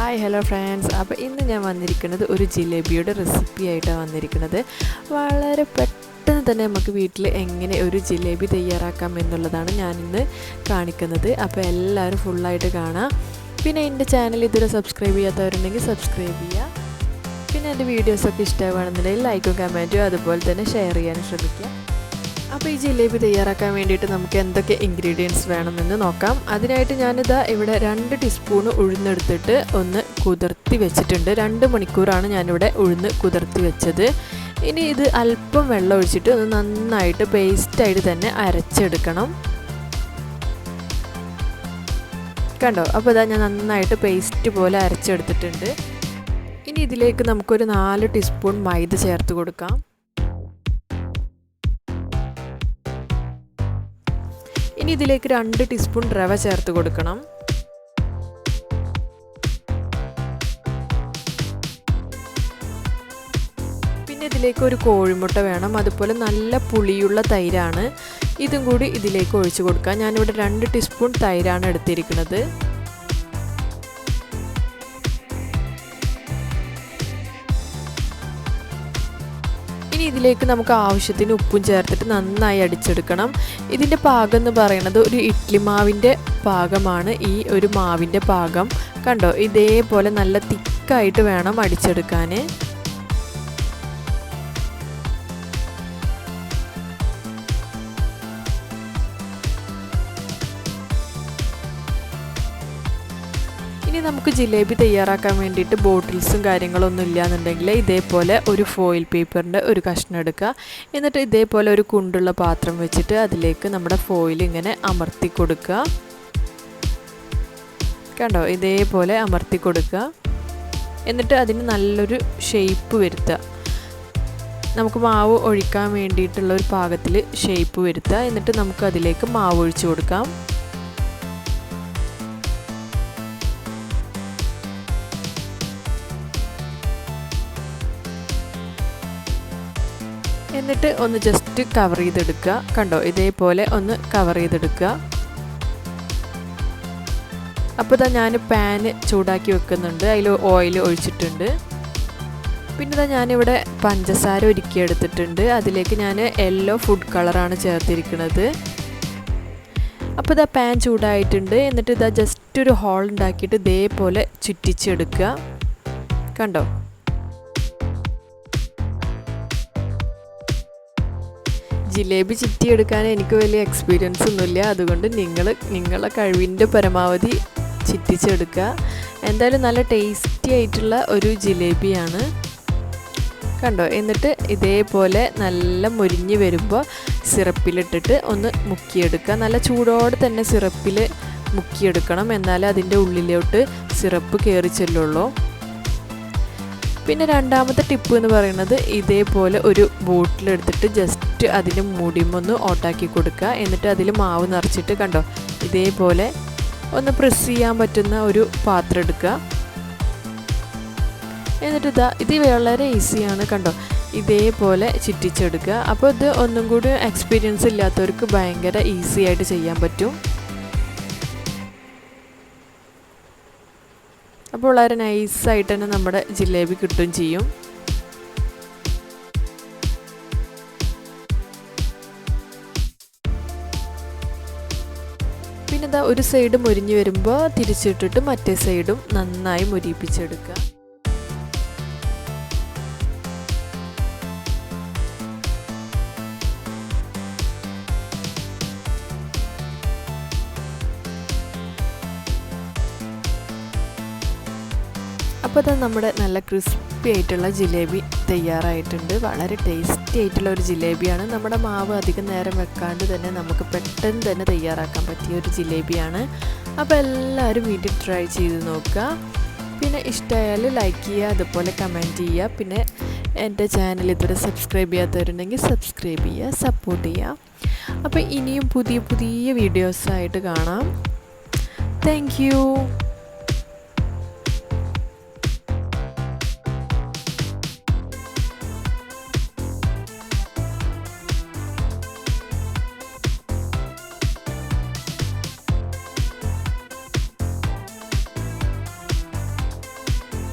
Hi hello friends. അപ്പോൾ ഇന്ന് ഞാൻ വന്നിരിക്കുന്നത് ഒരു ജിലേബിയുടെ റെസിപ്പി ആയിട്ടാണ് വന്നിരിക്കുന്നത്. വളരെ പെട്ടെന്ന് തന്നെ നമുക്ക് വീട്ടിൽ എങ്ങനെ ഒരു ജിലേബി തയ്യാറാക്കാം എന്നുള്ളതാണ് ഞാനിന്ന് കാണിക്കുന്നത്. അപ്പോൾ എല്ലാവരും ഫുള്ളായിട്ട് കാണാം. പിന്നെ എൻ്റെ ചാനൽ ഇതുവരെ സബ്സ്ക്രൈബ് ചെയ്യാത്തവരുണ്ടെങ്കിൽ സബ്സ്ക്രൈബ് ചെയ്യുക. പിന്നെ എൻ്റെ വീഡിയോസൊക്കെ ഇഷ്ടമാണെന്നുണ്ടെങ്കിൽ ലൈക്കും കമൻറ്റും അതുപോലെ തന്നെ ഷെയർ ചെയ്യാനും ശ്രമിക്കുക. അപ്പോൾ ഈ ജിലേബി തയ്യാറാക്കാൻ വേണ്ടിയിട്ട് നമുക്ക് എന്തൊക്കെ ഇൻഗ്രീഡിയൻസ് വേണമെന്ന് നോക്കാം. അതിനായിട്ട് ഞാനിതാ ഇവിടെ 2 ടീസ്പൂൺ ഉഴുന്നെടുത്തിട്ട് ഒന്ന് കുതിർത്തി വെച്ചിട്ടുണ്ട്. 2 മണിക്കൂറാണ് ഞാനിവിടെ ഉഴുന്ന് കുതിർത്തി വെച്ചത്. ഇനി ഇത് അല്പം വെള്ളം ഒഴിച്ചിട്ട് ഒന്ന് നന്നായിട്ട് പേസ്റ്റായിട്ട് തന്നെ അരച്ചെടുക്കണം. കണ്ടോ? അപ്പോൾ ഇതാ ഞാൻ നന്നായിട്ട് പേസ്റ്റ് പോലെ അരച്ചെടുത്തിട്ടുണ്ട്. ഇനി ഇതിലേക്ക് നമുക്കൊരു 4 ടീസ്പൂൺ മൈദ ചേർത്ത് കൊടുക്കാം. ഇനി ഇതിലേക്ക് 2 ടീസ്പൂൺ റവ ചേർത്ത് കൊടുക്കണം. പിന്നെ ഇതിലേക്ക് ഒരു കോഴിമുട്ട വേണം. അതുപോലെ നല്ല പുളിയുള്ള തൈരാണ്. ഇതും കൂടി ഇതിലേക്ക് ഒഴിച്ചു കൊടുക്കാം. ഞാനിവിടെ 2 ടീസ്പൂൺ തൈരാണ് എടുത്തിരിക്കുന്നത്. ഇനി ഇതിലേക്ക് നമുക്ക് ആവശ്യത്തിന് ഉപ്പും ചേർത്തിട്ട് നന്നായി അടിച്ചെടുക്കണം. ഇതിൻ്റെ പാകം എന്ന് പറയുന്നത് ഒരു ഇഡ്ഡലി മാവിൻ്റെ പാകമാണ് ഈ ഒരു മാവിൻ്റെ പാകം. കണ്ടോ? ഇതേപോലെ നല്ല തിക്കായിട്ട് വേണം അടിച്ചെടുക്കാൻ. ഇനി നമുക്ക് ജിലേബി തയ്യാറാക്കാൻ വേണ്ടിയിട്ട് ബോട്ടിൽസും കാര്യങ്ങളൊന്നും ഇല്ലയെന്നുണ്ടെങ്കിൽ ഇതേപോലെ ഒരു ഫോയിൽ പേപ്പറിൻ്റെ ഒരു കഷ്ണം എടുക്കുക. എന്നിട്ട് ഇതേപോലെ ഒരു കുണ്ടുള്ള പാത്രം വെച്ചിട്ട് അതിലേക്ക് നമ്മുടെ ഫോയിൽ ഇങ്ങനെ അമർത്തി കൊടുക്കുക. കണ്ടോ? ഇതേപോലെ അമർത്തി കൊടുക്കുക. എന്നിട്ട് അതിന് നല്ലൊരു ഷേപ്പ് വരുത്തുക. നമുക്ക് മാവ് ഒഴിക്കാൻ വേണ്ടിയിട്ടുള്ള ഒരു പാകത്തിൽ ഷേപ്പ് വരുത്തുക. എന്നിട്ട് നമുക്ക് അതിലേക്ക് മാവ് ഒഴിച്ചു കൊടുക്കാം. എന്നിട്ട് ഒന്ന് ജസ്റ്റ് കവർ ചെയ്തെടുക്കുക. കണ്ടോ? ഇതേപോലെ ഒന്ന് കവർ ചെയ്തെടുക്കുക. അപ്പോൾ ഇതാ ഞാൻ പാന് ചൂടാക്കി വെക്കുന്നുണ്ട്. അതിൽ ഓയിൽ ഒഴിച്ചിട്ടുണ്ട്. പിന്നെ ഇതാ ഞാനിവിടെ പഞ്ചസാര ഉരുക്കിയെടുത്തിട്ടുണ്ട്. അതിലേക്ക് ഞാൻ യെല്ലോ ഫുഡ് കളറാണ് ചേർത്തിരിക്കുന്നത്. അപ്പോൾ ഇതാ പാൻ ചൂടായിട്ടുണ്ട്. എന്നിട്ട് ഇതാ ജസ്റ്റ് ഒരു ഹോൾ ഉണ്ടാക്കിയിട്ട് ഇതേപോലെ ചുറ്റിച്ചെടുക്കുക. കണ്ടോ? ജിലേബി ചുറ്റിയെടുക്കാൻ എനിക്ക് വലിയ എക്സ്പീരിയൻസ് ഒന്നുമില്ല. അതുകൊണ്ട് നിങ്ങളെ കഴിവിൻ്റെ പരമാവധി ചുറ്റിച്ചെടുക്കുക. എന്തായാലും നല്ല ടേസ്റ്റി ആയിട്ടുള്ള ഒരു ജിലേബിയാണ്. കണ്ടോ? എന്നിട്ട് ഇതേപോലെ നല്ല മുരിഞ്ഞ് വരുമ്പോൾ സിറപ്പിലിട്ടിട്ട് ഒന്ന് മുക്കിയെടുക്കുക. നല്ല ചൂടോടെ തന്നെ സിറപ്പിൽ മുക്കിയെടുക്കണം. എന്നാലേ അതിൻ്റെ ഉള്ളിലോട്ട് സിറപ്പ് കയറി ചെല്ലുള്ളൂ. പിന്നെ രണ്ടാമത്തെ ടിപ്പ് എന്ന് പറയുന്നത് ഇതേപോലെ ഒരു ബോട്ടിലെടുത്തിട്ട് ജസ്റ്റ് അതിൻ്റെ മൂടിമൊന്ന് ഓട്ടാക്കി കൊടുക്കുക. എന്നിട്ട് അതിൽ മാവ് നിറച്ചിട്ട് കണ്ടോ? ഇതേപോലെ ഒന്ന് പ്രസ് ചെയ്യാൻ പറ്റുന്ന ഒരു പാത്രം എടുക്കുക. എന്നിട്ട് ഇത് വളരെ ഈസിയാണ്. കണ്ടോ? ഇതേപോലെ ചുറ്റിച്ചെടുക്കുക. അപ്പോൾ ഇത് ഒന്നും കൂടി എക്സ്പീരിയൻസ് ഇല്ലാത്തവർക്ക് ഭയങ്കര ഈസി ആയിട്ട് ചെയ്യാൻ പറ്റും. അപ്പോൾ വളരെ നൈസായിട്ട് തന്നെ നമ്മുടെ ജിലേബി കിട്ടുകയും ചെയ്യും. പിന്നെ ഇതാ ഒരു സൈഡ് മുരിഞ്ഞ് വരുമ്പോൾ തിരിച്ചിട്ടിട്ട് മറ്റേ സൈഡും നന്നായി മുരിപ്പിച്ചെടുക്കുക. അപ്പോൾ അത് നമ്മുടെ നല്ല ക്രിസ്പി ആയിട്ടുള്ള ജിലേബി തയ്യാറായിട്ടുണ്ട്. വളരെ ടേസ്റ്റി ആയിട്ടുള്ള ഒരു ജിലേബിയാണ്. നമ്മുടെ മാവ് അധികം നേരം വെക്കാണ്ട് തന്നെ നമുക്ക് പെട്ടെന്ന് തന്നെ തയ്യാറാക്കാൻ പറ്റിയ ഒരു ജിലേബിയാണ്. അപ്പോൾ എല്ലാവരും വീട്ടിൽ ട്രൈ ചെയ്ത് നോക്കുക. പിന്നെ ഇഷ്ടമായാൽ ലൈക്ക് ചെയ്യുക, അതുപോലെ കമൻറ്റ് ചെയ്യുക. പിന്നെ എൻ്റെ ചാനൽ ഇതുവരെ സബ്സ്ക്രൈബ് ചെയ്യാത്തവരുണ്ടെങ്കിൽ സബ്സ്ക്രൈബ് ചെയ്യുക, സപ്പോർട്ട് ചെയ്യുക. അപ്പോൾ ഇനിയും പുതിയ വീഡിയോസായിട്ട് കാണാം. Thank you.